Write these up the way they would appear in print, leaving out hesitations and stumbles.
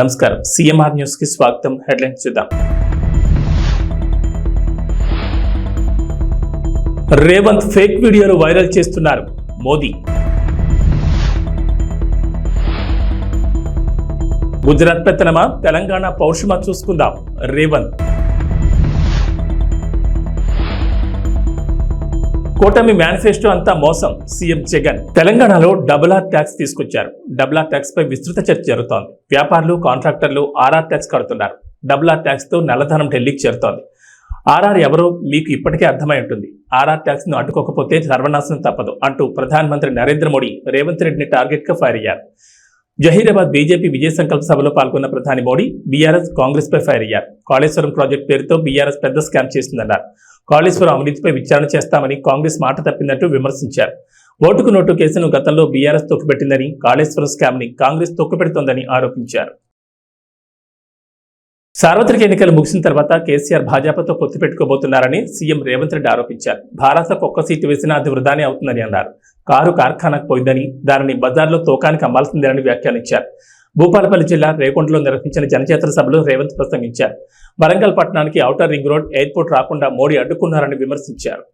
నమస్కారం CMR news కి స్వాగతం. హెడ్లైన్స్ చూద్దాం. రేవంత్ ఫేక్ వీడియోలు వైరల్ చేస్తున్నారు మోదీ. గుజరాత్ పెత్తనమా, తెలంగాణ పౌరుషమా చూసుకుందాం రేవంత్. కూటమి మేనిఫెస్టో అంతా మోసం సీఎం జగన్. తెలంగాణలో డబుల్ ఆర్ ట్యాక్స్ తీసుకొచ్చారు. డబుల్ ఆర్ ట్యాక్స్ పై విస్తృత చర్చ జరుగుతోంది. వ్యాపారులు, కాంట్రాక్టర్లు ఆర్ఆర్ ట్యాక్స్ కడుతున్నారు. డబుల్ ఆర్ ట్యాక్స్ తో నల్లధనం ఢిల్లీకి చేరుతోంది. ఆర్ఆర్ ఎవరో మీకు ఇప్పటికే అర్థమై ఉంటుంది. ఆర్ఆర్ ట్యాక్స్ ను అడ్డుకోకపోతే సర్వనాశనం తప్పదు అంటూ ప్రధానమంత్రి నరేంద్ర మోడీ రేవంత్ రెడ్డిని టార్గెట్ గా ఫైర్ అయ్యారు. జహీరాబాద్ బీజేపీ విజయ సంకల్ప సభలో పాల్గొన్న ప్రధాని మోడీ బీఆర్ఎస్, కాంగ్రెస్ పై ఫైర్ అయ్యారు. కాళేశ్వరం ప్రాజెక్టు పేరుతో బీఆర్ఎస్ పెద్ద స్కామ్ చేసిందన్నారు. కాళేశ్వరం అవినీతిపై విచారణ చేస్తామని కాంగ్రెస్ మాట తప్పిందంటూ విమర్శించారు. ఓటుకు నోటు కేసును గతంలో బీఆర్ఎస్ తొక్కిపెట్టిందని, కాళేశ్వరం స్కామ్ ని కాంగ్రెస్ తొక్కిపెడుతోందని ఆరోపించారు. సార్వత్రిక ఎన్నికలు ముగిసిన తర్వాత కేసీఆర్ భాజపాతో పొత్తు పెట్టుకోబోతున్నారని సీఎం రేవంత్ రెడ్డి ఆరోపించారు. భారతకు ఒక్క సీటు వేసినా అది వృధానే అవుతుందని అన్నారు. కారు కార్ఖానాకు పోయిందని, దానిని బజార్లో తోకానికి అమ్మాల్సిందేనని వ్యాఖ్యానించారు. భూపాలపల్లి జిల్లా రేకొండలో నిర్వహించిన జనచేతన సభలో రేవంత్ ప్రసంగించారు. వరంగల్ పట్టణానికి ఔటర్ రింగ్ రోడ్, ఎయిర్పోర్ట్ రాకుండా మోడీ అడ్డుకున్నారని విమర్శించారు.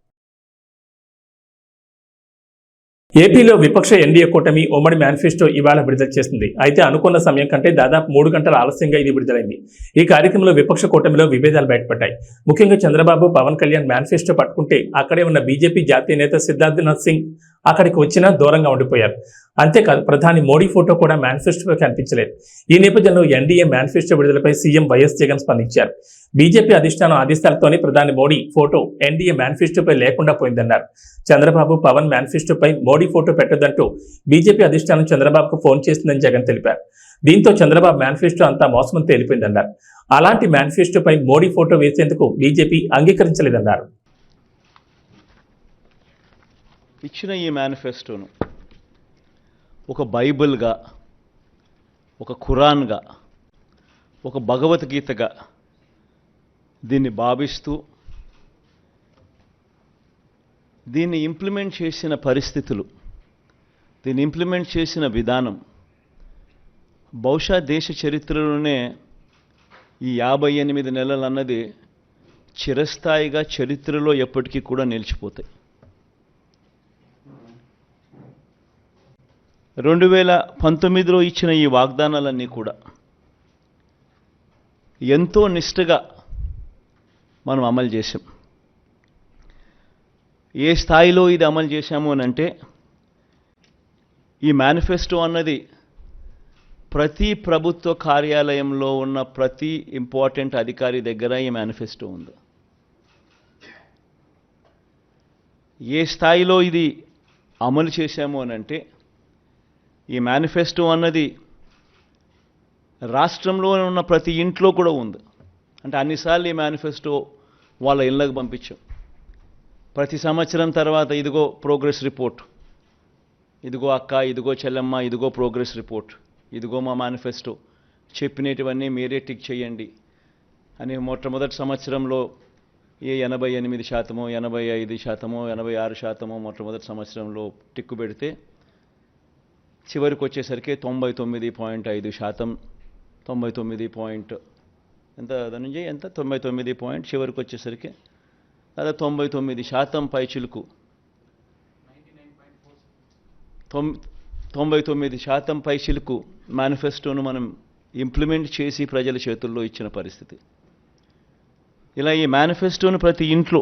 ఏపీలో విపక్ష ఎన్డీఏ కూటమి ఉమ్మడి మేనిఫెస్టో ఇవాళ విడుదల చేసింది. అయితే అనుకున్న సమయం కంటే దాదాపు 3 గంటల ఆలస్యంగా ఇది విడుదలైంది. ఈ కార్యక్రమంలో విపక్ష కూటమిలో విభేదాలు బయటపడ్డాయి. ముఖ్యంగా చంద్రబాబు, పవన్ కళ్యాణ్ మేనిఫెస్టో పట్టుకుంటే అక్కడే ఉన్న బీజేపీ జాతీయ నేత సిద్ధార్థనాథ్ సింగ్ అక్కడికి వచ్చినా దూరంగా ఉండిపోయారు. అంతేకాదు ప్రధాని మోడీ ఫోటో కూడా మేనిఫెస్టోలో కనిపించలేదు. ఈ నేపథ్యంలో ఎన్డీఏ మేనిఫెస్టో విడుదలపై సీఎం వైఎస్ జగన్ స్పందించారు. బీజేపీ అధిష్టానం ఆదేశాలతోనే ప్రధాని మోడీ ఫోటో ఎన్డీఏ మేనిఫెస్టోపై లేకుండా పోయిందన్నారు. చంద్రబాబు, పవన్ మేనిఫెస్టోపై మోడీ ఫోటో పెట్టొద్దంటూ బీజేపీ అధిష్టానం చంద్రబాబుకు ఫోన్ చేసిందని జగన్ తెలిపారు. దీంతో చంద్రబాబు మేనిఫెస్టో అంతా మోసమని తేలిపోయిందన్నారు. అలాంటి మేనిఫెస్టోపై మోడీ ఫోటో వేసేందుకు బీజేపీ అంగీకరించలేదన్నారు. ఇచ్చిన ఈ మేనిఫెస్టోను ఒక బైబిల్గా, ఒక ఖురాన్గా, ఒక భగవద్గీతగా దీన్ని భావిస్తూ దీన్ని ఇంప్లిమెంట్ చేసిన పరిస్థితులు, దీన్ని ఇంప్లిమెంట్ చేసిన విధానం బహుశా దేశ చరిత్రలోనే ఈ 58 నెలలు అన్నది చిరస్థాయిగా చరిత్రలో ఎప్పటికీ కూడా నిలిచిపోతాయి. 2019లో ఇచ్చిన ఈ వాగ్దానాలన్నీ కూడా ఎంతో నిష్ఠగా మనం అమలు చేశాం. ఏ స్థాయిలో ఇది అమలు చేశాము అని అంటే, ఈ మేనిఫెస్టో అన్నది ప్రతి ప్రభుత్వ కార్యాలయంలో ఉన్న ప్రతి ఇంపార్టెంట్ అధికారి దగ్గర ఈ మేనిఫెస్టో ఉంది. ఏ స్థాయిలో ఇది అమలు చేశాము అని అంటే, ఈ మేనిఫెస్టో అన్నది రాష్ట్రంలో ఉన్న ప్రతి ఇంట్లో కూడా ఉంది. అంటే అన్నిసార్లు ఈ మేనిఫెస్టో వాళ్ళ ఇళ్ళకు పంపించాం. ప్రతి సంవత్సరం తర్వాత ఇదిగో ప్రోగ్రెస్ రిపోర్ట్, ఇదిగో అక్క, ఇదిగో చెల్లెమ్మ, ఇదిగో ప్రోగ్రెస్ రిపోర్ట్, ఇదిగో మా మేనిఫెస్టో, చెప్పినటువన్నీ మీరే టిక్ చేయండి అని మొట్టమొదటి సంవత్సరంలో 88%, 85%, 86% మొట్టమొదటి సంవత్సరంలో టిక్కు పెడితే చివరికి వచ్చేసరికి 99.5%, 99 ఎంత దాని నుంచి ఎంత 99 చివరికి వచ్చేసరికి దాదాపు 99% పైచిలుకు 99% పైచిలుకు మేనిఫెస్టోను మనం ఇంప్లిమెంట్ చేసి ప్రజల చేతుల్లో ఇచ్చిన పరిస్థితి. ఇలా ఈ మేనిఫెస్టోను ప్రతి ఇంట్లో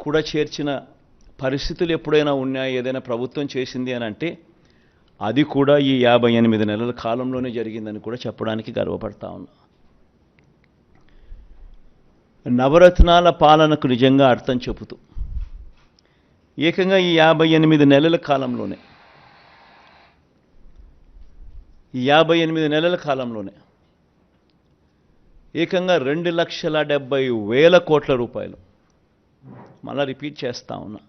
కూడా చేర్చిన పరిస్థితులు ఎప్పుడైనా ఉన్నాయా, ఏదైనా ప్రభుత్వం చేసింది అని అంటే అది కూడా ఈ 58 నెలల కాలంలోనే జరిగిందని కూడా చెప్పడానికి గర్వపడతా ఉన్నా. నవరత్నాల పాలనకు నిజంగా అర్థం చెబుతూ ఏకంగా ఈ 58 నెలల కాలంలోనే, ఈ 58 నెలల కాలంలోనే ఏకంగా 2,70,000 కోట్ల రూపాయలు, మళ్ళా రిపీట్ చేస్తా ఉన్నా,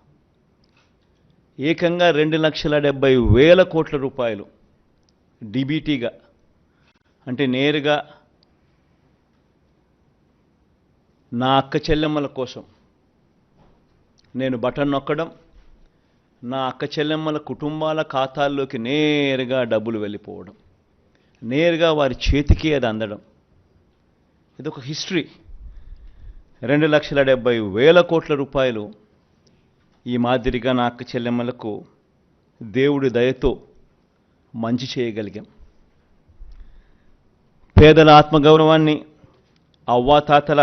ఏకంగా 2,70,000 కోట్ల రూపాయలు డీబీటీగా, అంటే నేరుగా నా అక్క చెల్లెమ్మల కోసం నేను బటన్ నొక్కడం, నా అక్క చెల్లెమ్మల కుటుంబాల ఖాతాల్లోకి నేరుగా డబ్బులు వెళ్ళిపోవడం. నేరుగా వారి చేతికి అది అందడం, ఇదొక హిస్టరీ. 2,70,000 కోట్ల రూపాయలు ఈ మాదిరిగా నా అక్క చెల్లెమ్మలకు దేవుడి దయతో మంచి చేయగలిగాం. పేదల ఆత్మగౌరవాన్ని, అవ్వాతాతల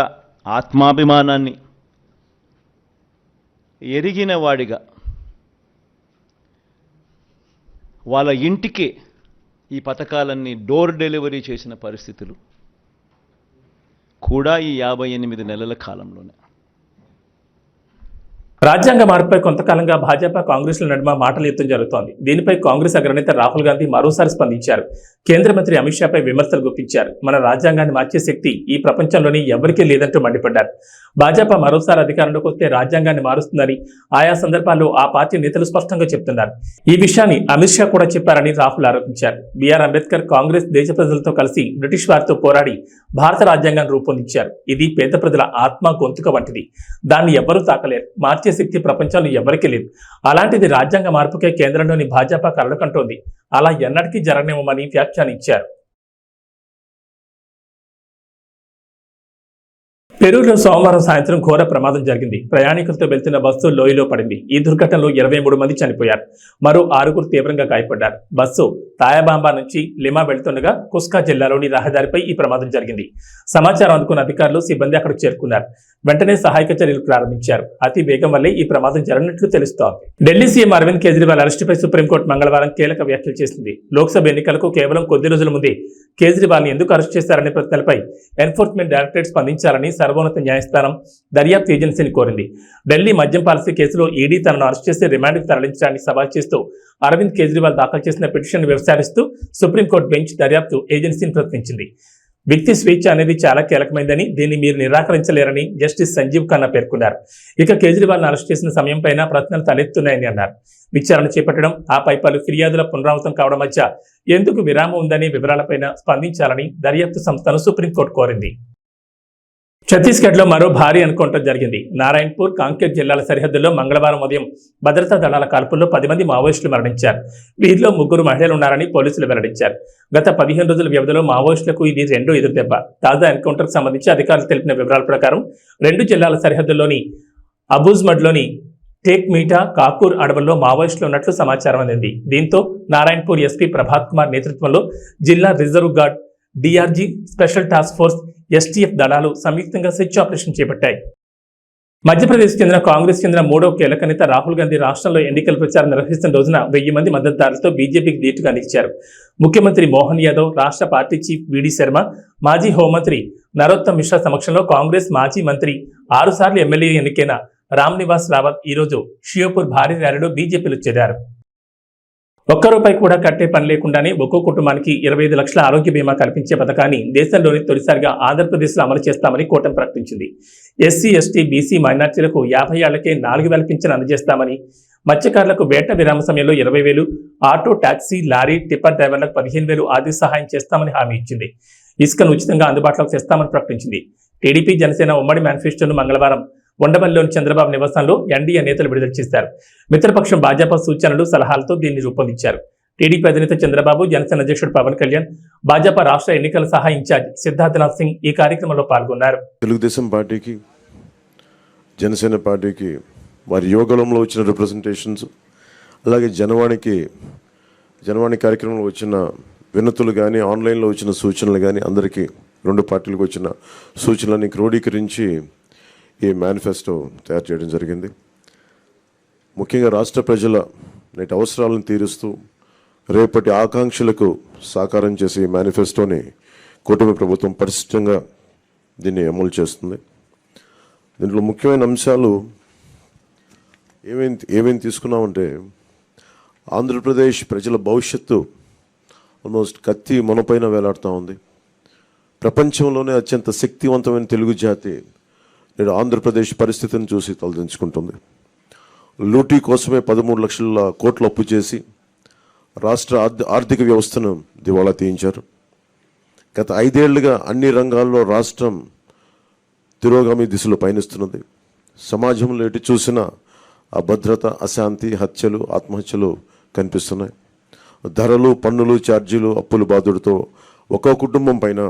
ఆత్మాభిమానాన్ని ఎరిగిన వాడిగా వాళ్ళ ఇంటికి ఈ పథకాలన్నీ డోర్ డెలివరీ చేసిన పరిస్థితులు కూడా ఈ 58 నెలల కాలంలోనే. రాజ్యాంగ మార్పుపై కొంతకాలంగా భాజపా కాంగ్రెస్ల నడుమ మాటల యుద్ధం జరుగుతోంది. దీనిపై కాంగ్రెస్ అగ్రనేత రాహుల్ గాంధీ మరోసారి స్పందించారు. కేంద్ర మంత్రి అమిత్ షాపై విమర్శలు గుప్పించారు. మన రాజ్యాంగాన్ని మార్చే శక్తి ఈ ప్రపంచంలోని ఎవరికీ లేదంటూ మండిపడ్డారు. భాజపా మరోసారి అధికారంలోకి వస్తే రాజ్యాంగాన్ని మారుస్తుందని ఆయా సందర్భాల్లో ఆ పార్టీ నేతలు స్పష్టంగా చెప్తున్నారు. ఈ విషయాన్ని అమిత్ షా కూడా చెప్పారని రాహుల్ ఆరోపించారు. బిఆర్ అంబేద్కర్ కాంగ్రెస్ దేశ ప్రజలతో కలిసి బ్రిటిష్ వారితో పోరాడి భారత రాజ్యాంగాన్ని రూపొందించారు. ఇది పేద ప్రజల ఆత్మ గొంతుక వంటిది. దాన్ని ఎవ్వరూ తాకలేరు. మార్చే శక్తి ప్రపంచంలో ఎవరికీ లేదు. అలాంటిది రాజ్యాంగ మార్పుకే కేంద్రంలోని భాజపా కలలు కంటోంది. అలా ఎన్నటికీ జరగనివ్వమని వ్యాఖ్యానించారు. పెరూరులో సోమవారం సాయంత్రం ఘోర ప్రమాదం జరిగింది. ప్రయాణికులతో వెళ్తున్న బస్సు లోయలో పడింది. ఈ దుర్ఘటనలో 23 మంది చనిపోయారు. మరో 6 తీవ్రంగా గాయపడ్డారు. బస్సు తాయాబాంబా నుంచి లిమా వెళ్తుండగా కుస్కా జిల్లాలోని రహదారిపై ఈ ప్రమాదం జరిగింది. సమాచారం అందుకున్న అధికారులు, సిబ్బంది అక్కడికి చేరుకున్నారు. వెంటనే సహాయక చర్యలు ప్రారంభించారు. అతి వేగం వల్లే ఈ ప్రమాదం జరిగినట్లు తెలుస్తోంది. ఢిల్లీ సీఎం అరవింద్ కేజ్రీవాల్ అరెస్టుపై సుప్రీంకోర్టు మంగళవారం కీలక వ్యాఖ్యలు చేసింది. లోక్సభ ఎన్నికలకు కేవలం కొద్ది రోజుల ముందే కేజ్రీవాల్ని ఎందుకు అరెస్ట్ చేశారనే ప్రశ్నలపై ఎన్ఫోర్స్మెంట్ డైరెక్టరేట్ స్పందించాలని సర్వోన్నత న్యాయస్థానం దర్యాప్తు ఏజెన్సీని కోరింది. ఢిల్లీ మద్యం పాలసీ కేసులో ఈడీ తనను అరెస్ట్ చేసి రిమాండ్కు తరలించడాన్ని సవాల్ చేస్తూ అరవింద్ కేజ్రీవాల్ దాఖలు చేసిన పిటిషన్ విచారిస్తూ సుప్రీంకోర్టు బెంచ్ దర్యాప్తు ఏజెన్సీని ప్రశ్నించింది. వ్యక్తి స్వేచ్ఛ అనేది చాలా కీలకమైందని, దీన్ని మీరు నిరాకరించలేరని జస్టిస్ సంజీవ్ ఖన్నా పేర్కొన్నారు. ఇక కేజ్రీవాల్ను అరెస్ట్ చేసిన సమయం పైన ప్రశ్నలు తలెత్తున్నాయని అన్నారు. విచారణ చేపట్టడం, ఆపై పలు ఫిర్యాదుల పునరావృతం కావడం మధ్య ఎందుకు విరామం ఉందనే వివరాలపైన స్పందించాలని దర్యాప్తు సంస్థను సుప్రీంకోర్టు కోరింది. ఛత్తీస్గఢ్లో మరో భారీ ఎన్కౌంటర్ జరిగింది. నారాయణపూర్, కాంకేర్ జిల్లాల సరిహద్దుల్లో మంగళవారం ఉదయం భద్రతా దళాల కాల్పుల్లో 10 మంది మావోయిస్టులు మరణించారు. వీరిలో 3 మహిళలు ఉన్నారని పోలీసులు వెల్లడించారు. గత 15 రోజుల వ్యవధిలో మావోయిస్టులకు ఇది 2వ ఎదురుదెబ్బ. తాజా ఎన్కౌంటర్కు సంబంధించి అధికారులు తెలిపిన వివరాల ప్రకారం 2 జిల్లాల సరిహద్దుల్లోని అబూజ్మడ్లోని టేక్ మీటా, కాకూర్ అడవుల్లో మావోయిస్టులు ఉన్నట్లు సమాచారం అందింది. దీంతో నారాయణపూర్ ఎస్పీ ప్రభాత్ కుమార్ నేతృత్వంలో జిల్లా reserve guard, DRG, special task force, STF దళాలు సంయుక్తంగా సెర్చ్ ఆపరేషన్ చేపట్టాయి. మధ్యప్రదేశ్ చెందిన కాంగ్రెస్ చెందిన 3వ కీలక నేత రాహుల్ గాంధీ రాష్ట్రంలో ఎన్నికల ప్రచారం నిర్వహిస్తున్న రోజున 1000 మంది మద్దతుదారులతో బీజేపీకి ధీటుగా నిలిచారు. ముఖ్యమంత్రి మోహన్ యాదవ్, రాష్ట్ర పార్టీ చీఫ్ విడి శర్మ, మాజీ హోంమంత్రి నరోత్తమ్ మిశ్రా సమక్షంలో కాంగ్రెస్ మాజీ మంత్రి 6 సార్లు ఎమ్మెల్యే ఎన్నికైన రామ్ నివాస్ రావత్ ఈరోజు షియోపూర్ భారీ ర్యాలీలో బీజేపీలో చేరారు. ₹1 కూడా కట్టే పని లేకుండానే ఒక్కో కుటుంబానికి 25 లక్షల ఆరోగ్య బీమా కల్పించే పథకాన్ని దేశంలోని తొలిసారిగా ఆంధ్రప్రదేశ్లో అమలు చేస్తామని కూటమి ప్రకటించింది. ఎస్సీ, ఎస్టీ, బీసీ మైనార్టీలకు 50 ఏళ్లకే 4,000 పింఛను అందజేస్తామని, మత్స్యకారులకు వేట విరామ సమయంలో 20,000, ఆటో, టాక్సీ, లారీ, టిప్పర్ డ్రైవర్లకు 15,000 ఆర్థిక సహాయం చేస్తామని హామీ ఇచ్చింది. ఇసుకను ఉచితంగా అందుబాటులోకి తెస్తామని ప్రకటించింది. టీడీపీ, జనసేన ఉమ్మడి మేనిఫెస్టోను మంగళవారం ఉండవల్లిలోని చంద్రబాబు నివాసంలో ఎన్డీఏ నేతలు విడుదల చేశారు. మిత్రపక్షం భాజపా సూచనలు, సలహాలతో దీన్ని రూపొందించారు. టీడీపీ అధినేత చంద్రబాబు, జనసేన అధ్యక్షుడు పవన్ కళ్యాణ్, భాజపా రాష్ట్ర ఎన్నికల సహాయ ఇన్ఛార్జ్ సిద్ధార్థనాథ్ సింగ్ ఈ కార్యక్రమంలో పాల్గొన్నారు. తెలుగుదేశం పార్టీకి, జనసేన పార్టీకి వారి యోగంలో వచ్చిన రిప్రజెంటేషన్స్, అలాగే జనవాణి కార్యక్రమంలో వచ్చిన వినతులు కానీ, ఆన్లైన్లో వచ్చిన సూచనలు కానీ, అందరికీ 2 పార్టీలకు వచ్చిన సూచనలన్నీ క్రోడీకరించి ఈ మేనిఫెస్టో తయారు చేయడం జరిగింది. ముఖ్యంగా రాష్ట్ర ప్రజల నేటి అవసరాలను తీరుస్తూ రేపటి ఆకాంక్షలకు సాకారం చేసే ఈ మేనిఫెస్టోని కూటమి ప్రభుత్వం పటిష్టంగా దీన్ని అమలు చేస్తుంది. దీంట్లో ముఖ్యమైన అంశాలు ఏమేమి తీసుకున్నామంటే, ఆంధ్రప్రదేశ్ ప్రజల భవిష్యత్తు ఆల్మోస్ట్ కత్తి మొనపైన వేలాడుతూ ఉంది. ప్రపంచంలోనే అత్యంత శక్తివంతమైన తెలుగు జాతి నేడు ఆంధ్రప్రదేశ్ పరిస్థితిని చూసి తలదించుకుంటుంది. లూటీ కోసమే 13 లక్షల కోట్లు అప్పు చేసి రాష్ట్ర ఆర్థిక వ్యవస్థను దివాళా తీయించారు. గత 5 ఏళ్లుగా అన్ని రంగాల్లో రాష్ట్రం తిరోగామి దిశలో పయనిస్తున్నది. సమాజంలో ఎటు చూసినా అభద్రత, అశాంతి, హత్యలు, ఆత్మహత్యలు కనిపిస్తున్నాయి. ధరలు, పన్నులు, ఛార్జీలు, అప్పుల బాధుడితో ఒక్కో కుటుంబం పైన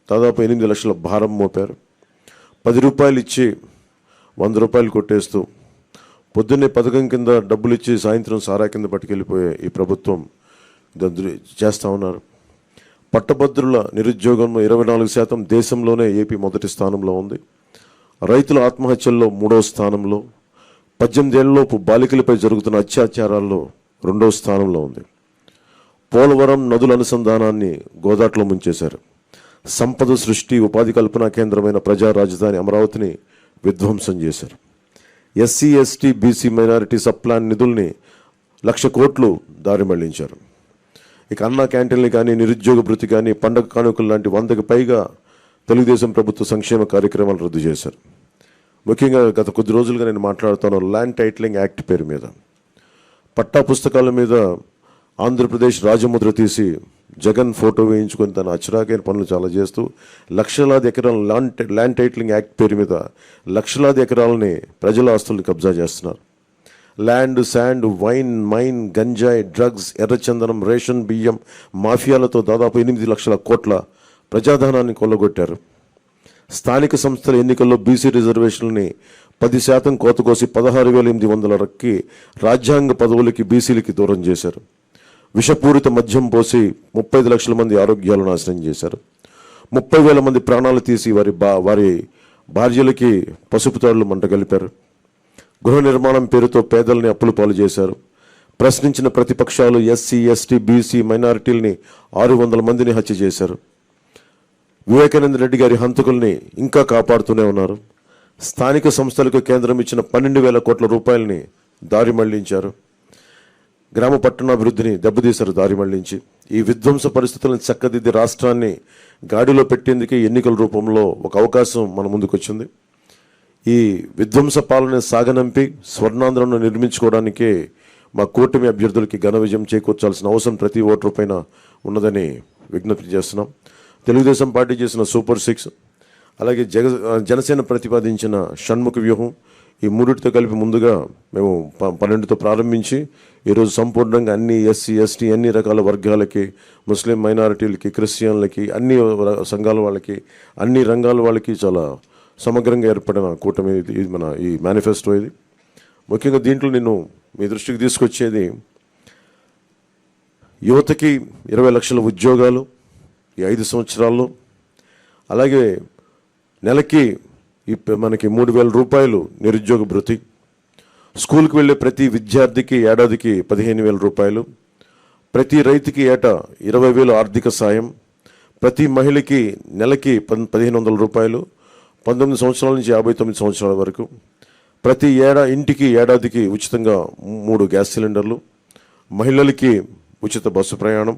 దాదాపు 8 లక్షల భారం మోపారు. 10 రూపాయలు ఇచ్చి 100 రూపాయలు కొట్టేస్తూ పొద్దున్నే పథకం కింద డబ్బులు ఇచ్చి సాయంత్రం సారా కింద పట్టుకెళ్ళిపోయే ఈ ప్రభుత్వం చేస్తూ ఉన్నారు. పట్టభద్రుల నిరుద్యోగంలో 24% దేశంలోనే ఏపీ మొదటి స్థానంలో ఉంది. రైతుల ఆత్మహత్యల్లో 3వ స్థానంలో, 18 ఏళ్లలోపు బాలికలపై జరుగుతున్న అత్యాచారాల్లో 2వ స్థానంలో ఉంది. పోలవరం నదుల అనుసంధానాన్ని గోదాట్లో ముంచేశారు. సంపద సృష్టి, ఉపాధి కల్పనా కేంద్రమైన ప్రజా రాజధాని అమరావతిని విధ్వంసం చేశారు. SC, ST, BC, minority sub plan నిధుల్ని 1,00,000 కోట్లు దారి మళ్లించారు. ఇక అన్నా క్యాంటీన్లు కానీ, నిరుద్యోగ భృతి కానీ, పండగ కానుకలు లాంటి 100కి పైగా తెలుగుదేశం ప్రభుత్వ సంక్షేమ కార్యక్రమాలు రద్దు చేశారు. ముఖ్యంగా గత కొద్ది రోజులుగా నేను మాట్లాడుతాను ల్యాండ్ టైటిలింగ్ యాక్ట్ పేరు మీద. పట్టా పుస్తకాల మీద ఆంధ్రప్రదేశ్ రాజముద్ర తీసి జగన్ ఫోటో వేయించుకొని తన అచ్చరాకైన పనులు చాలా చేస్తూ లక్షలాది ఎకరాల ల్యాండ్ టైటిలింగ్ యాక్ట్ పేరు మీద లక్షలాది ఎకరాలని ప్రజల ఆస్తుల్ని కబ్జా చేస్తున్నారు. ల్యాండ్, శాండ్, వైన్, మైన్, గంజాయి, డ్రగ్స్, ఎర్రచందనం, రేషన్ బియ్యం మాఫియాలతో దాదాపు 8 లక్షల కోట్ల ప్రజాధనాన్ని కొల్లగొట్టారు. స్థానిక సంస్థల ఎన్నికల్లో బీసీ రిజర్వేషన్లని 10% కోత కోసి 16,800 రాజ్యాంగ పదవులకి బీసీలకి దూరం చేశారు. విషపూరిత మద్యం పోసి 35 లక్షల మంది ఆరోగ్యాలు నాశనం చేశారు. 30,000 మంది ప్రాణాలు తీసి వారి భార్యలకి పసుపు తాడులు మంట కలిపారు. గృహ నిర్మాణం పేరుతో పేదల్ని అప్పుల పాలు చేశారు. ప్రశ్నించిన ప్రతిపక్షాలు ఎస్సీ, ఎస్టీ, బీసీ, మైనారిటీలని 600 మందిని హత్య చేశారు. వివేకానంద రెడ్డి గారి హంతకుల్ని ఇంకా కాపాడుతూనే ఉన్నారు. స్థానిక సంస్థలకు కేంద్రం ఇచ్చిన 12,000 కోట్ల రూపాయలని దారి మళ్లించారు. గ్రామ పట్టణాభివృద్ధిని దెబ్బతీశారు దారి మళ్లించి. ఈ విధ్వంస పరిస్థితులను చక్కదిద్ది రాష్ట్రాన్ని గాడిలో పెట్టేందుకే ఎన్నికల రూపంలో ఒక అవకాశం మన ముందుకు వచ్చింది. ఈ విధ్వంస పాలన సాగనంపి స్వర్ణాంధ్రను నిర్మించుకోవడానికే మా కూటమి అభ్యర్థులకి ఘన విజయం చేకూర్చాల్సిన అవసరం ప్రతి ఓటరు పైన ఉన్నదని విజ్ఞప్తి చేస్తున్నాం. తెలుగుదేశం పార్టీ చేసిన సూపర్ 6, అలాగే జనసేన ప్రతిపాదించిన షణ్ముఖ వ్యూహం, ఈ మూడిటితో కలిపి ముందుగా మేము 12తో ప్రారంభించి ఈరోజు సంపూర్ణంగా అన్ని ఎస్సీ, ఎస్టీ, అన్ని రకాల వర్గాలకి, ముస్లిం మైనారిటీలకి, క్రిస్టియన్లకి, అన్ని సంఘాల వాళ్ళకి, అన్ని రంగాల వాళ్ళకి చాలా సమగ్రంగా ఏర్పడిన కూటమి ఇది మన ఈ మేనిఫెస్టో. ఇది ముఖ్యంగా దీంట్లో నేను మీ దృష్టికి తీసుకొచ్చేది యువతకి 20 లక్షల ఉద్యోగాలు ఈ 5 సంవత్సరాల్లో, అలాగే నెలకి మనకి 3,000 రూపాయలు నిరుద్యోగ భృతి, స్కూల్కి వెళ్ళే ప్రతి విద్యార్థికి ఏడాదికి 15,000 రూపాయలు, ప్రతి రైతుకి ఏటా 20,000 ఆర్థిక సాయం, ప్రతి మహిళకి నెలకి 1,500 రూపాయలు, 19 సంవత్సరాల నుంచి 59 సంవత్సరాల వరకు, ప్రతి ఇంటికి ఏడాదికి ఉచితంగా 3 గ్యాస్ సిలిండర్లు, మహిళలకి ఉచిత బస్సు ప్రయాణం,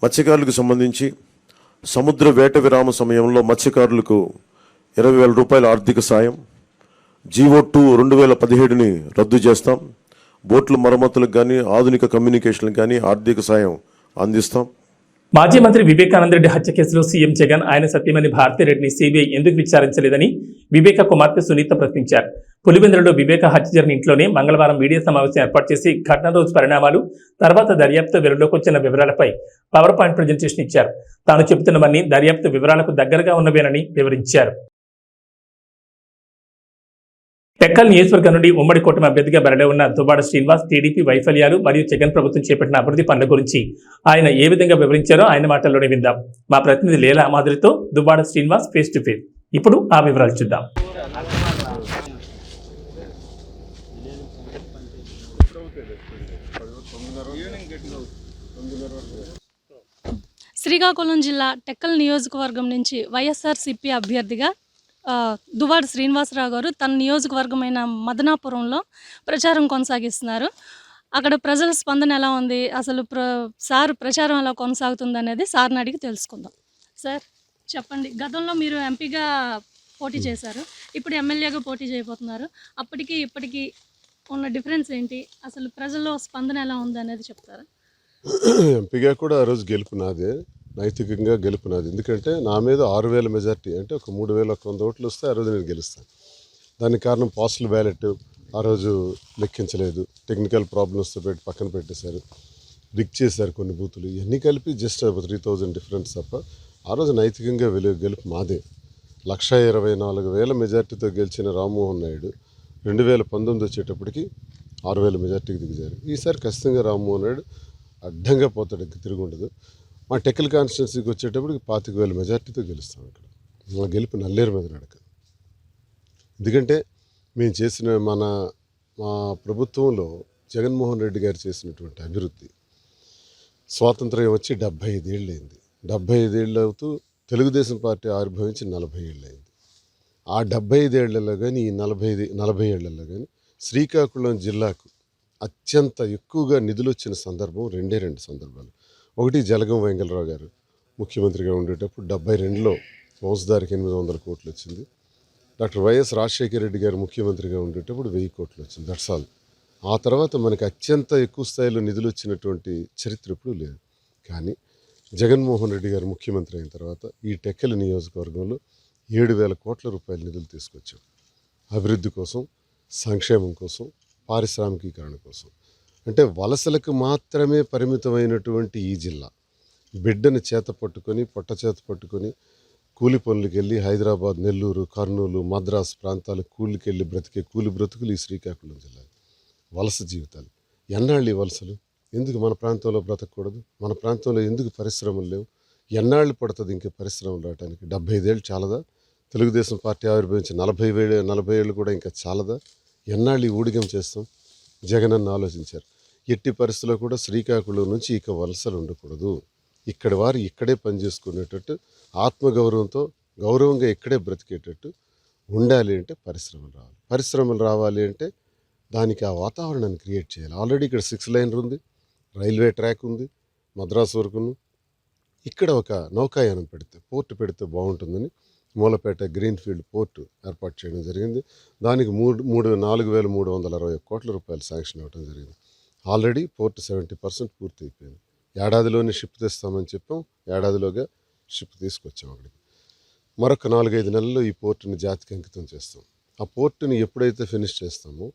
మత్స్యకారులకు సంబంధించి సముద్ర వేట విరామ సమయంలో మత్స్యకారులకు 20,000 రూపాయల ఆర్థిక సాయం, జీవో2 2017ని రద్దు చేస్తాం, బోట్ల మరమ్మతులకు కానీ ఆధునిక కమ్యూనికేషన్లకు కానీ ఆర్థిక సాయం అందిస్తాం. మాజీ మంత్రి వివేకానంద రెడ్డి హత్య కేసులో సీఎం జగన్ ఆయన సత్యమణి భారతిరెడ్డిని సిబిఐ ఎందుకు విచారించలేదని వివేక కుమార్తె సునీత ప్రశ్నించారు. పులివెందులలో వివేక హత్య జరిగిన ఇంట్లోనే మంగళవారం మీడియా సమావేశం ఏర్పాటు చేసి ఘటన రోజు పరిణామాలు, తర్వాత దర్యాప్తు వెలుగులోకి వచ్చిన వివరాలపై పవర్ పాయింట్ ప్రజెంటేషన్ ఇచ్చారు. తాను చెబుతున్నవన్నీ దర్యాప్తు వివరాలకు దగ్గరగా ఉన్నవేనని వివరించారు. టెక్కల్ నియోజకవర్గం నుండి ఉమ్మడి కూటమి అభ్యర్థిగా బరిలో ఉన్న దువ్వాడ శ్రీనివాస్ టీడీపీ వైఫల్యాలు మరియు జగన్ ప్రభుత్వం చేపట్టిన అభివృద్ధి పనుల గురించి ఆయన ఏ విధంగా వివరించారో ఆయన మాటల్లోనే విందాం. మా ప్రతినిధి లీలా మాధురితో Duvvada Srinivas face to face. ఇప్పుడు ఆ వివరాలు చూద్దాం. శ్రీకాకుళం జిల్లా టెక్కల్ నియోజకవర్గం నుంచి వైఎస్ఆర్సీపీ అభ్యర్థిగా దువ్వాడ శ్రీనివాసరావు గారు తన నియోజకవర్గమైన మదనాపురంలో ప్రచారం కొనసాగిస్తున్నారు. అక్కడ ప్రజల స్పందన ఎలా ఉంది, అసలు సార్ ప్రచారం ఎలా కొనసాగుతుంది అనేది సార్ని అడిగి తెలుసుకుందాం. సార్ చెప్పండి, గతంలో మీరు ఎంపీగా పోటీ చేశారు, ఇప్పుడు ఎమ్మెల్యేగా పోటీ చేయబోతున్నారు. అప్పటికి ఇప్పటికీ ఉన్న డిఫరెన్స్ ఏంటి, అసలు ప్రజల్లో స్పందన ఎలా ఉంది అనేది చెప్తారా? ఎంపీగా కూడా ఆ రోజు గెలుపు నాదే, నైతికంగా గెలుపు నాది. ఎందుకంటే నా మీద 6,000 మెజార్టీ, అంటే ఒక 3,100 ఓట్లు వస్తే ఆ రోజు నేను గెలుస్తాను. దానికి కారణం పోస్టల్ బ్యాలెట్, ఆ రోజు లెక్కించలేదు, టెక్నికల్ ప్రాబ్లమ్స్తో పెట్టి పక్కన పెట్టేశారు, రిక్ చేశారు కొన్ని బూతులు. ఇవన్నీ కలిపి జస్ట్ 3000 డిఫరెన్స్ తప్ప ఆ రోజు నైతికంగా గెలుపు మాదే. 1,24,000 మెజార్టీతో గెలిచిన రామ్మోహన్ నాయుడు 2019 వచ్చేటప్పటికి 6,000 మెజార్టీకి దిగజారు. ఈసారి ఖచ్చితంగా రామ్మోహన్ నాయుడు అడ్డంగా పోతాడు, తిరుగుండదు. మా టెక్కల్ కాన్స్టిట్యున్సీకి వచ్చేటప్పటికి 25,000 మెజార్టీతో గెలుస్తాం. ఇక్కడ మా గెలుపు నల్లేరు మీద నడక. ఎందుకంటే మేము చేసిన మా ప్రభుత్వంలో జగన్మోహన్ రెడ్డి గారు చేసినటువంటి అభివృద్ధి, స్వాతంత్ర్యం వచ్చి 75 ఏళ్ళు అయింది. 75 ఏళ్ళు అవుతూ తెలుగుదేశం పార్టీ ఆవిర్భవించి 40 ఏళ్ళు అయింది. ఆ 75 ఏళ్లలో కానీ ఈ 40 ఏళ్లలో కానీ శ్రీకాకుళం జిల్లాకు అత్యంత ఎక్కువగా నిధులు వచ్చిన సందర్భం రెండు సందర్భాలు. ఒకటి జలగం వెంగళరావు గారు ముఖ్యమంత్రిగా ఉండేటప్పుడు 72లో మోసదారికి 800 కోట్లు వచ్చింది. డాక్టర్ వైఎస్ రాజశేఖర రెడ్డి గారు ముఖ్యమంత్రిగా ఉండేటప్పుడు 1000 కోట్లు వచ్చింది. That's all. ఆ తర్వాత మనకి అత్యంత ఎక్కువ స్థాయిలో నిధులు వచ్చినటువంటి చరిత్ర ఎప్పుడూ లేదు. కానీ జగన్మోహన్ రెడ్డి గారు ముఖ్యమంత్రి అయిన తర్వాత ఈ టెక్కలి నియోజకవర్గంలో 7,000 కోట్ల రూపాయల నిధులు తీసుకొచ్చాం. అభివృద్ధి కోసం, సంక్షేమం కోసం, పారిశ్రామికీకరణ కోసం. అంటే వలసలకు మాత్రమే పరిమితమైనటువంటి ఈ జిల్లా బిడ్డను చేత పట్టుకొని, పొట్ట చేత పట్టుకొని కూలి పనులకు వెళ్ళి హైదరాబాద్, నెల్లూరు, కర్నూలు, మద్రాసు ప్రాంతాలకు కూలికి వెళ్ళి బ్రతికే కూలి బ్రతుకులు ఈ శ్రీకాకుళం జిల్లా. వలస జీవితాలు. ఎన్నాళ్ళు ఈ వలసలు? ఎందుకు మన ప్రాంతంలో బ్రతకూడదు? మన ప్రాంతంలో ఎందుకు పరిశ్రమలు లేవు? ఎన్నాళ్ళు పడుతుంది ఇంకే పరిశ్రమలు రావడానికి? 75 ఏళ్ళు చాలదా? తెలుగుదేశం పార్టీ ఆవిర్భవించి 40 ఏళ్ళు కూడా ఇంకా చాలదా? ఎన్నాళ్ళు ఈ ఊడిగం చేస్తాం? జగనన్న ఆలోచించారు. ఎట్టి పరిస్థితుల్లో కూడా శ్రీకాకుళం నుంచి ఇక వలసలు ఉండకూడదు. ఇక్కడి వారు ఇక్కడే పనిచేసుకునేటట్టు, ఆత్మగౌరవంతో గౌరవంగా ఇక్కడే బ్రతికేటట్టు ఉండాలి అంటే పరిశ్రమలు రావాలి అంటే దానికి ఆ వాతావరణాన్ని క్రియేట్ చేయాలి. ఆల్రెడీ ఇక్కడ 6 లైన్ ఉంది, రైల్వే ట్రాక్ ఉంది, మద్రాసు వరకును. ఇక్కడ ఒక నౌకాయానం పోర్టు పెడితే బాగుంటుందని మూలపేట గ్రీన్ఫీల్డ్ పోర్టు ఏర్పాటు చేయడం జరిగింది. దానికి 4,361 కోట్ల రూపాయలు శాంక్షన్ అవ్వడం జరిగింది. ఆల్రెడీ పోర్టు 70% పూర్తి అయిపోయింది. ఏడాదిలోనే షిప్ తెస్తామని చెప్పాం, ఏడాదిలోగా షిప్ తీసుకొచ్చాం అక్కడికి. మరొక 4-5 నెలల్లో ఈ పోర్టుని జాతికి అంకితం చేస్తాం. ఆ పోర్టుని ఎప్పుడైతే ఫినిష్ చేస్తామో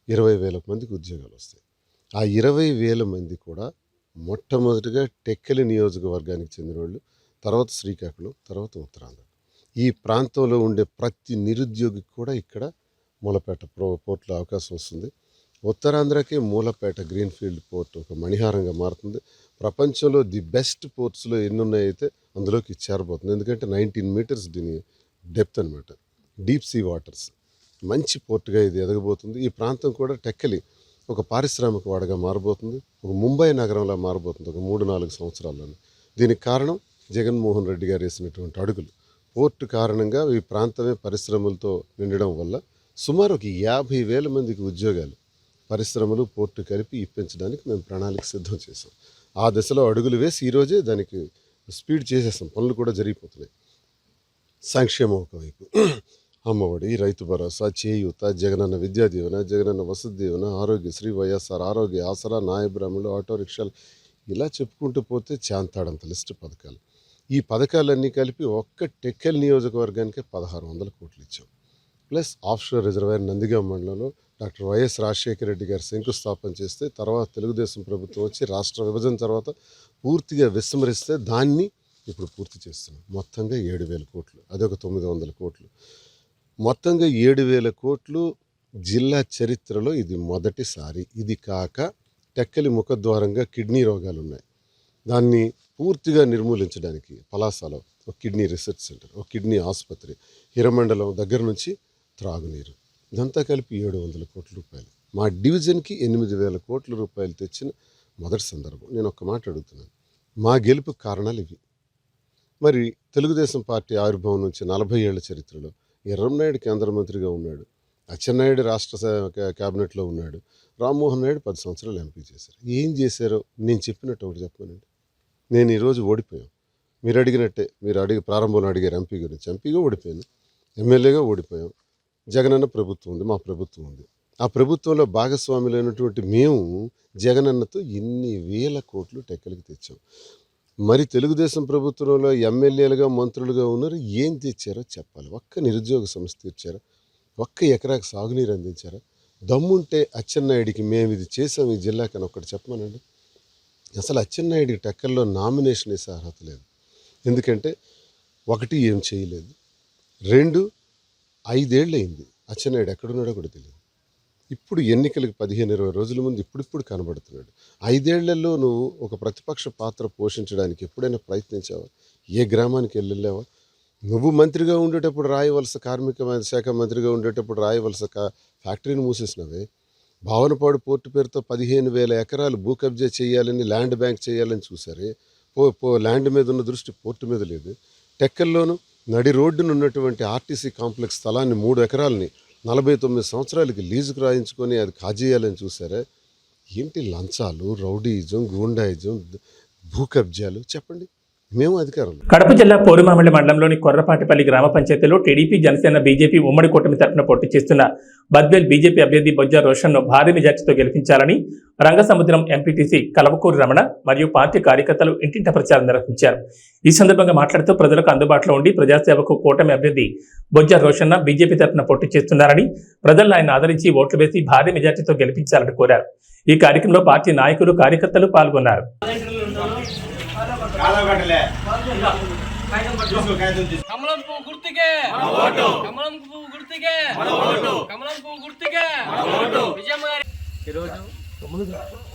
20,000 మందికి ఉద్యోగాలు వస్తాయి. ఆ 20,000 మంది కూడా మొట్టమొదటిగా టెక్కలి నియోజకవర్గానికి చెందిన వాళ్ళు, తర్వాత శ్రీకాకుళం, తర్వాత ఉత్తరాంధ్ర. ఈ ప్రాంతంలో ఉండే ప్రతి నిరుద్యోగికి కూడా ఇక్కడ మూలపేట పోర్టులో అవకాశం వస్తుంది. ఉత్తరాంధ్రకే మూలపేట గ్రీన్ఫీల్డ్ పోర్ట్ ఒక మణిహారంగా మారుతుంది. ప్రపంచంలో ది బెస్ట్ పోర్ట్స్లో ఎన్ని ఉన్నాయైతే అందులోకి చేరబోతుంది. ఎందుకంటే 19 మీటర్స్ డెప్త్ అనమాట, డీప్ సీ వాటర్స్. మంచి పోర్టుగా ఇది ఎదగబోతుంది. ఈ ప్రాంతం కూడా టెక్కలి ఒక పారిశ్రామిక వాడగా మారబోతుంది, ఒక ముంబై నగరంలా మారబోతుంది ఒక 3-4 సంవత్సరాల్లోనే. దీనికి కారణం జగన్మోహన్ రెడ్డి గారు వేసినటువంటి అడుగులు. పోర్టు కారణంగా ఈ ప్రాంతమే పరిశ్రమలతో నిండడం వల్ల సుమారు ఒక 50,000 మందికి ఉద్యోగాలు పరిశ్రమలు, పోర్టు కలిపి ఇప్పించడానికి మేము ప్రణాళిక సిద్ధం చేసాం. ఆ దశలో అడుగులు వేసి ఈరోజే దానికి స్పీడ్ చేసేసాం. పనులు కూడా జరిగిపోతున్నాయి. సంక్షేమం ఒకవైపు, అమ్మఒడి, రైతు భరోసా, చేయూత, జగనన్న విద్యా దీవెన, జగనన్న వసతి దీవెన, ఆరోగ్యశ్రీ, వైఎస్ఆర్ ఆరోగ్య ఆసరా, నాయబ్రాహ్మణులు, ఆటో రిక్షాలు, ఇలా చెప్పుకుంటూ పోతే చాంతాడంత లిస్టు పథకాలు. ఈ పథకాలన్నీ కలిపి ఒక్క టెక్కల్ నియోజకవర్గానికే 1,600 కోట్లు ఇచ్చాం. ప్లస్ ఆఫ్షోర్ రిజర్వాయర్ నందిగామ మండలంలో డాక్టర్ వైఎస్ రాజశేఖర రెడ్డి గారు శంకుస్థాపన చేస్తే, తర్వాత తెలుగుదేశం ప్రభుత్వం వచ్చి రాష్ట్ర విభజన తర్వాత పూర్తిగా విస్మరిస్తే దాన్ని ఇప్పుడు పూర్తి చేస్తున్నాం. మొత్తంగా 7,000 కోట్లు, అదొక 900 కోట్లు. మొత్తంగా 7,000 కోట్లు జిల్లా చరిత్రలో ఇది మొదటిసారి. ఇది కాక టెక్కలి ముఖద్వారంగా కిడ్నీ రోగాలు ఉన్నాయి. దాన్ని పూర్తిగా నిర్మూలించడానికి పలాసలో ఒక కిడ్నీ రీసెర్చ్ సెంటర్, ఒక కిడ్నీ ఆసుపత్రి, హిరమండలం దగ్గర నుంచి త్రాగునీరు, ఇదంతా కలిపి 700 కోట్ల రూపాయలు. మా డివిజన్కి 8,000 కోట్ల రూపాయలు తెచ్చిన మొదటి సందర్భం. నేను ఒక్క మాట అడుగుతున్నాను, మా గెలుపు కారణాలు ఇవి. మరి తెలుగుదేశం పార్టీ ఆవిర్భావం నుంచి 40 ఏళ్ల చరిత్రలో ఎర్రంనాయుడు కేంద్ర మంత్రిగా ఉన్నాడు, అచ్చెన్నాయుడు రాష్ట్ర క్యాబినెట్లో ఉన్నాడు, రామ్మోహన్ నాయుడు 10 సంవత్సరాలు ఎంపీ చేశారు. ఏం చేశారో నేను చెప్పినట్టు ఒకటి చెప్పానండి. నేను ఈరోజు ఓడిపోయాం. మీరు అడిగినట్టే, మీరు ప్రారంభంలో అడిగారు ఎంపీ గురించి. ఎంపీగా ఓడిపోయాను, ఎమ్మెల్యేగా ఓడిపోయాం. జగనన్న ప్రభుత్వం ఉంది, మా ప్రభుత్వం ఉంది. ఆ ప్రభుత్వంలో భాగస్వాములైనటువంటి మేము జగనన్నతో ఇన్ని వేల కోట్లు టెక్కలికి తెచ్చాం. మరి తెలుగుదేశం ప్రభుత్వంలో ఎమ్మెల్యేలుగా, మంత్రులుగా ఉన్నారు, ఏం తెచ్చారో చెప్పాలి. ఒక్క నిరుద్యోగ సమస్య తీర్చారా? ఒక్క ఎకరాకు సాగునీరు అందించారా? దమ్ముంటే అచ్చెన్నాయుడికి మేము ఇది చేసాం ఈ జిల్లాకని ఒకటి చెప్పమనండి. అసలు అచ్చెన్నాయుడికి టెక్కల్లో నామినేషన్ వేసే అర్హత లేదు. ఎందుకంటే ఒకటి ఏం చేయలేదు, 2 5 ఏళ్ళు అయింది అచ్చెన్నాయుడు ఎక్కడున్నాడో కూడా తెలియదు. ఇప్పుడు ఎన్నికలకు 15-20 రోజుల ముందు ఇప్పుడు కనబడుతున్నాడు. 5 ఏళ్లలో నువ్వు ఒక ప్రతిపక్ష పాత్ర పోషించడానికి ఎప్పుడైనా ప్రయత్నించావా? ఏ గ్రామానికి వెళ్ళావా? నువ్వు మంత్రిగా ఉండేటప్పుడు రాయవలస కార్మిక శాఖ మంత్రిగా ఉండేటప్పుడు రాయవలస ఫ్యాక్టరీని మూసేసినవే. భావనపాడు పోర్టు పేరుతో 15,000 ఎకరాలు భూ కబ్జా చేయాలని, ల్యాండ్ బ్యాంక్ చేయాలని చూసారే. ల్యాండ్ మీద ఉన్న దృష్టి పోర్టు మీద లేదు. టెక్కల్లోనూ నడి రోడ్డును ఉన్నటువంటి ఆర్టీసీ కాంప్లెక్స్ స్థలాన్ని 3 ఎకరాలని 49 సంవత్సరాలకి లీజుకు రాయించుకొని అది కాజేయాలని చూసారా? ఏంటి లంచాలు, రౌడీయిజం, గూండాయిజం, భూ కబ్జాలు? చెప్పండి. మేము అధికారంలో. కడప జిల్లా పోరుమామిడి మండలంలోని కొర్రపాటిపల్లి గ్రామ పంచాయతీలో టీడీపీ, జనసేన, బీజేపీ ఉమ్మడి కూటమి తరఫున పోటీ చేస్తున్న బద్వేల్ బీజేపీ అభ్యర్థి బొజ్జ రోషన్ను భారీ మెజార్టీతో గెలిపించాలని రంగసముద్రం ఎంపీటీసీ కలవకూరి రమణ మరియు పార్టీ కార్యకర్తలు ఇంటింట ప్రచారం నిర్వహించారు. ఈ సందర్భంగా మాట్లాడుతూ ప్రజలకు అందుబాటులో ఉండి ప్రజాసేవకు కూటమి అభ్యర్థి బొజ్జ రోషన్న బీజేపీ తరఫున పోటీ చేస్తున్నారని, ప్రజలను ఆయన ఆదరించి ఓట్లు వేసి భారీ మెజార్టీతో గెలిపించాలని కోరారు. ఈ కార్యక్రమంలో పార్టీ నాయకులు, కార్యకర్తలు పాల్గొన్నారు. కమలం పువ్వు గుర్తుకే, కమలం పువ్వు గుర్తుకే, కమలం పువ్వు గుర్తుకే. ఈరోజు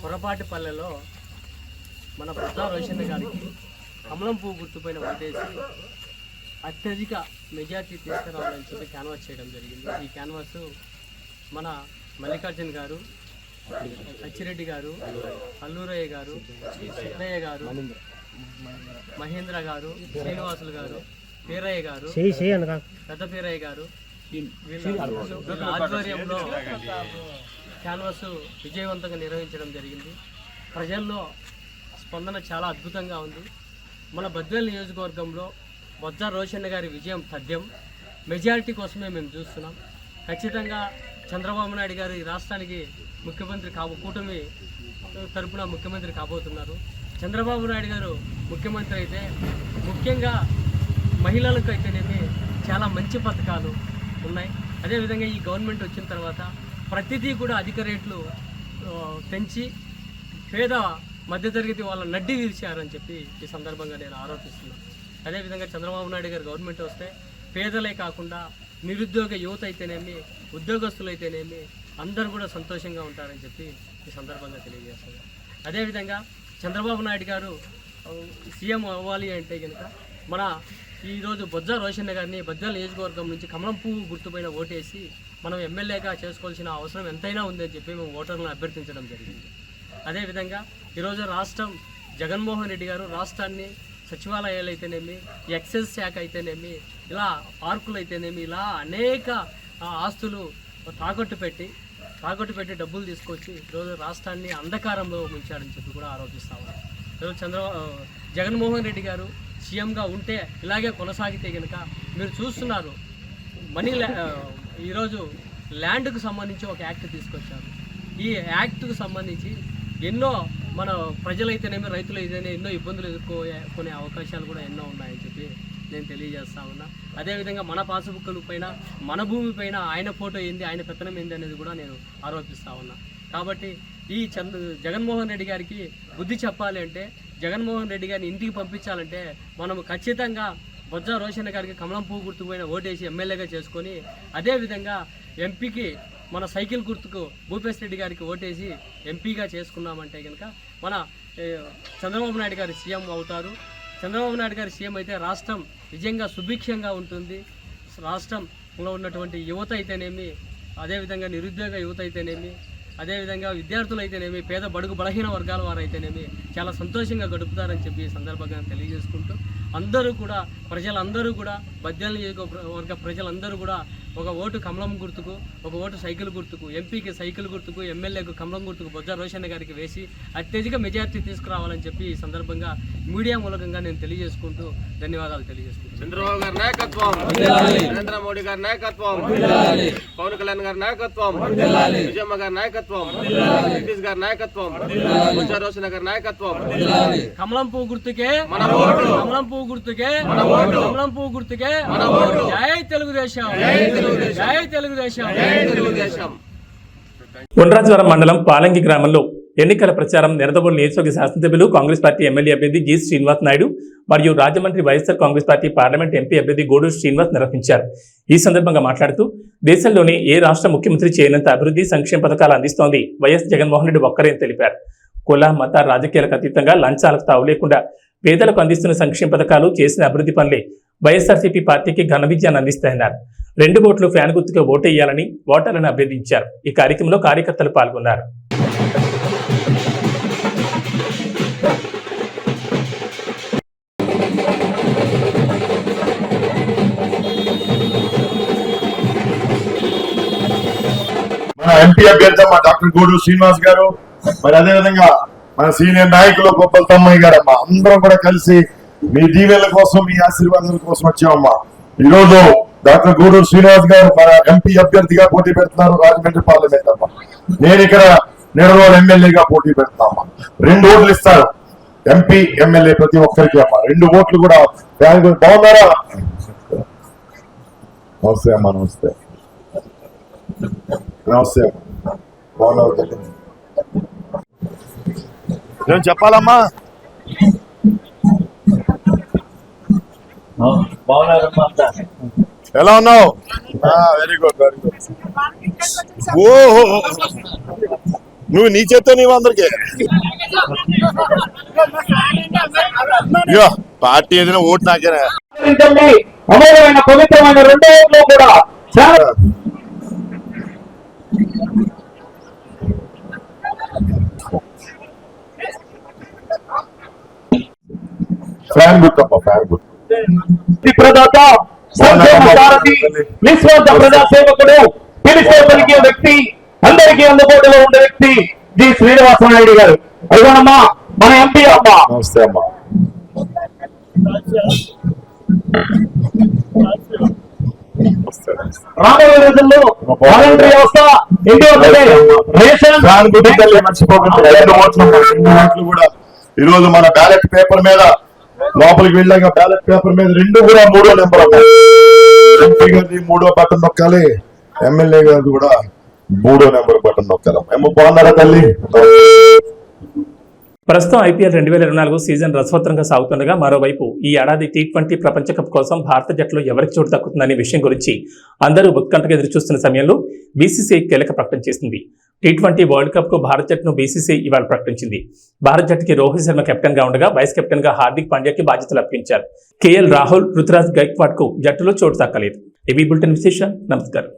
కొరపాటిపల్లెలో మన బొజ్జ రోషన్న గారికి కమలం పువ్వు గుర్తుపైన ఓటేసి అత్యధిక మెజార్టీ తీసుకురావాలని చెప్పి క్యాన్వాస్ చేయడం జరిగింది. ఈ క్యాన్వాస్ మన మల్లికార్జున్ గారు, అచ్చిరెడ్డి గారు, అల్లూరయ్య గారు, సిద్ధయ్య గారు, మహేంద్ర గారు, శ్రీనివాసులు గారు, పీరయ్య గారు, పెద్ద పీరయ్య గారు వీళ్ళ ఆధ్వర్యంలో క్యాన్వాస్ విజయవంతంగా నిర్వహించడం జరిగింది. ప్రజల్లో స్పందన చాలా అద్భుతంగా ఉంది. మన బద్వేల్ నియోజకవర్గంలో బొజ్జ రోషన్న గారి విజయం తథ్యం. మెజారిటీ కోసమే మేము చూస్తున్నాం. ఖచ్చితంగా చంద్రబాబు నాయుడు గారు ఈ రాష్ట్రానికి ముఖ్యమంత్రి కూటమి తరపున ముఖ్యమంత్రి కాబోతున్నారు. చంద్రబాబు నాయుడు గారు ముఖ్యమంత్రి అయితే ముఖ్యంగా మహిళలకు అయితేనేమి చాలా మంచి పథకాలు ఉన్నాయి. అదేవిధంగా ఈ గవర్నమెంట్ వచ్చిన తర్వాత ప్రతిదీ కూడా అధిక రేట్లు పెంచి పేద మధ్యతరగతి వాళ్ళ నడ్డి విరిచారని చెప్పి ఈ సందర్భంగా నేను ఆరోపిస్తున్నాను. అదేవిధంగా చంద్రబాబు నాయుడు గారు గవర్నమెంట్ వస్తే పేదలే కాకుండా నిరుద్యోగ యువత అయితేనేమి, ఉద్యోగస్తులు అయితేనేమి అందరూ కూడా సంతోషంగా ఉంటారని చెప్పి ఈ సందర్భంగా తెలియజేస్తున్నాను. అదేవిధంగా చంద్రబాబు నాయుడు గారు సీఎం అవ్వాలి అంటే కనుక మన ఈరోజు బొజ్జ రోషన్న గారిని బద్వేల్ నియోజకవర్గం నుంచి కమలం పువ్వు గుర్తుపైన ఓటేసి మనం ఎమ్మెల్యేగా చేసుకోవాల్సిన అవసరం ఎంతైనా ఉందని చెప్పి మేము ఓటర్లను అభ్యర్థించడం జరిగింది. అదేవిధంగా ఈరోజు రాష్ట్రం జగన్మోహన్ రెడ్డి గారు రాష్ట్రాన్ని సచివాలయాలు అయితేనేమి, ఎక్సైజ్ శాఖ అయితేనేమి, ఇలా పార్కులు అయితేనేమి, ఇలా అనేక ఆస్తులు తాకట్టు పెట్టి డబ్బులు తీసుకొచ్చి ఈరోజు రాష్ట్రాన్ని అంధకారంలో ఉంచాడని చెప్పి కూడా ఆరోపిస్తా ఉన్నారు. ఈరోజు జగన్మోహన్ రెడ్డి గారు సీఎంగా ఉంటే ఇలాగే కొనసాగితే కనుక మీరు చూస్తున్నారు ఈరోజు ల్యాండ్కు సంబంధించి ఒక యాక్ట్ తీసుకొచ్చారు. ఈ యాక్ట్కు సంబంధించి ఎన్నో మన ప్రజలైతేనేమి, రైతులు అయితేనే ఎన్నో ఇబ్బందులు ఎదుర్కొనే అవకాశాలు కూడా ఎన్నో ఉన్నాయని చెప్పి నేను తెలియజేస్తా ఉన్నా. అదేవిధంగా మన పాసుబుక్కుల పైన, మన భూమి పైన ఆయన ఫోటో ఏంది, ఆయన పెత్తనం ఏంది అనేది కూడా నేను ఆరోపిస్తా ఉన్నా. కాబట్టి ఈ జగన్మోహన్ రెడ్డి గారికి బుద్ధి చెప్పాలి అంటే, జగన్మోహన్ రెడ్డి గారిని ఇంటికి పంపించాలంటే మనం ఖచ్చితంగా బొజ్జ రోషన్న గారికి కమలం పువ్వు గుర్తుపోయిన ఓటేసి ఎమ్మెల్యేగా చేసుకొని, అదేవిధంగా ఎంపీకి మన సైకిల్ గుర్తుకు భూపేశ్ రెడ్డి గారికి ఓటేసి ఎంపీగా చేసుకున్నామంటే కనుక మన చంద్రబాబు నాయుడు గారు సీఎం అవుతారు. చంద్రబాబు నాయుడు గారు సీఎం అయితే రాష్ట్రం నిజంగా సుభిక్షంగా ఉంటుంది. రాష్ట్రంలో ఉన్నటువంటి యువత అయితేనేమి, అదేవిధంగా నిరుద్యోగ యువత అయితేనేమి, అదేవిధంగా విద్యార్థులు అయితేనేమి, పేద బడుగు బలహీన వర్గాల వారు అయితేనేమి చాలా సంతోషంగా గడుపుతారని చెప్పి ఈ సందర్భంగా తెలియజేసుకుంటూ, అందరూ కూడా ప్రజలందరూ కూడా బద్వేల్ నియోజకవర్గ ప్రజలందరూ కూడా ఒక ఓటు కమలం గుర్తుకు, ఒక ఓటు సైకిల్ గుర్తుకు, ఎంపీకి సైకిల్ గుర్తుకు, ఎమ్మెల్యేకు కమలం గుర్తుకు బొజ్జ రోషన్న గారికి వేసి అత్యధిక మెజార్టీ తీసుకురావాలని చెప్పి ఈ సందర్భంగా మీడియా మూలకంగా నేను తెలియజేసుకుంటూ ధన్యవాదాలు తెలియజేసుకుంటాను. చంద్రబాబు గారి నాయకత్వం, నరేంద్ర మోడీ గారి నాయకత్వం, పవన్ కళ్యాణ్ గారి నాయకత్వం, విజయమ్మ గారి నాయకత్వం, నితీష్ గారి నాయకత్వం, బొజ్జ రోషన్న గారి నాయకత్వం. కమలం పువ్వు గుర్తుకే మన ఓటు, కమలం పువ్వు గుర్తుకే మన ఓటు, కమలం పువ్వు గుర్తుకే మన ఓటు. జై తెలుగుదేశం, జై తెలుగుదేశం, జై తెలుగుదేశం, జై తెలుగుదేశం. ఉండ్రాజవరం మండలం పాలంగి గ్రామంలో ఎన్నికల ప్రచారం నిడదవోలు నియోజకవర్గ శాసనసభ్యులు కాంగ్రెస్ పార్టీ ఎమ్మెల్యే అభ్యర్థి జి శ్రీనివాస్ నాయుడు మరియు Rajahmundry YSR Congress party parliament MP అభ్యర్థి గూడూరు శ్రీనివాస్ నిర్వహించారు. ఈ సందర్భంగా మాట్లాడుతూ దేశంలోనే ఏ రాష్ట్ర ముఖ్యమంత్రి చేయనంత అభివృద్ధి సంక్షేమ పథకాలు అందిస్తోంది వైఎస్ జగన్మోహన్ రెడ్డి ఒక్కరే అని తెలిపారు. కుల మత రాజకీయాలకు అతీతంగా లంచాలకు తావు లేకుండా పేదలకు అందిస్తున్న సంక్షేమ పథకాలు చేసిన అభివృద్ధి పనులే వైఎస్ఆర్సీపీ పార్టీకి ఘన విజయాన్ని అందిస్తాయన్నారు. 2 ఓట్లు ఫ్యాన్ గుర్తుగా ఓటేయాలని ఓటర్లను అభ్యర్థించారు. ఈ కార్యక్రమంలో కార్యకర్తలు పాల్గొన్నారు. మన ఎంపీ అభ్యర్థి మా డాక్టర్ గూడూరు శ్రీనివాస్ గారు, మరి అదేవిధంగా మన సీనియర్ నాయకులు గొప్పల తమ్మయ్య గారు, అమ్మా అందరం కూడా కలిసి మీ దీవెనల కోసం మీ ఆశీర్వాదాల కోసం వచ్చామమ్మా. ఈ రోజు డాక్టర్ గూడూరు శ్రీనివాస్ గారు మన ఎంపీ అభ్యర్థిగా పోటీ పెడుతున్నారు రాజమండ్రి పార్లమెంట్ అమ్మా. నేను ఇక్కడ నిడదవోలు ఎమ్మెల్యేగా పోటీ పెడుతున్నామా. 2 ఓట్లు ఇస్తారు ఎంపీ ఎమ్మెల్యే ప్రతి ఒక్కరికి అమ్మా. 2 ఓట్లు కూడా బాగున్నారా? నమస్తే అమ్మా. నమస్తే నమస్తే అమ్మా. బాగున్నారు? నేను చెప్పాలమ్మా. ఎలా ఉన్నావు? Very good very good. ఓహో, నువ్వు నీ చేత్తో నీవు అందరికి పార్టీ ఏదైనా ఓటు నాకేనా? అమోఘమైన పవిత్రమైన 2 ఓట్లు కూడా ఫ్యాన్ గుర్తు అమ్మా. ఫ్యాన్ గుర్తు ప్రదాత, సంక్షేమ సారథి, నిస్వార్థ ప్రజాసేవకుడు, పిలిచే పలికే వ్యక్తి, అందరికీ అందుబాటులో ఉండే వ్యక్తి జి శ్రీనివాస నాయుడు గారు. అయ్యోనమ్మా మన ఎంపీ అమ్మా. నమస్తే అమ్మా. రాబోయే రోజుల్లో వాలంటరీ వ్యవస్థ, మర్చిపోకుండా 2 ఓట్లు కూడా ఈ రోజు మన బ్యాలెట్ పేపర్ మీద లోపలికి వెళ్ళాక బ్యాలెట్ పేపర్ మీద 2 కూడా 3వ నెంబర్ ఎంపీ గారిది 3వ బటన్ నొక్కాలి, ఎమ్మెల్యే గారిది కూడా 3వ నెంబర్ బటన్ నొక్కాలి. ఏమో బాగున్నారా తల్లి? ప్రస్తుతం ఐపీఎల్ 2024 సీజన్ రసవత్తరంగా సాగుతుండగా మరోవైపు ఈ ఏడాది T20 ప్రపంచ కప్ కోసం భారత జట్టులో ఎవరికి చోటు దక్కుతుందనే విషయం గురించి అందరూ ఉత్కంఠగా ఎదురుచూస్తున్న సమయంలో బీసీసీఐ కీలక ప్రకటన చేసింది. T20 వరల్డ్ కప్ కు భారత జట్టును బీసీసీఐ ఇవాళ ప్రకటించింది. భారత జట్టుకి రోహిత్ శర్మ కెప్టెన్ గా ఉండగా వైస్ కెప్టెన్ గా హార్దిక్ పాండ్యాకి బాధ్యతలు అప్పగించారు. కేఎల్ రాహుల్, రుతురాజ్ గైక్వాడ్ కు జట్టులో చోటు దక్కలేదు. ఏబీ బులెటిన్ విశేషాలు. నమస్కారం.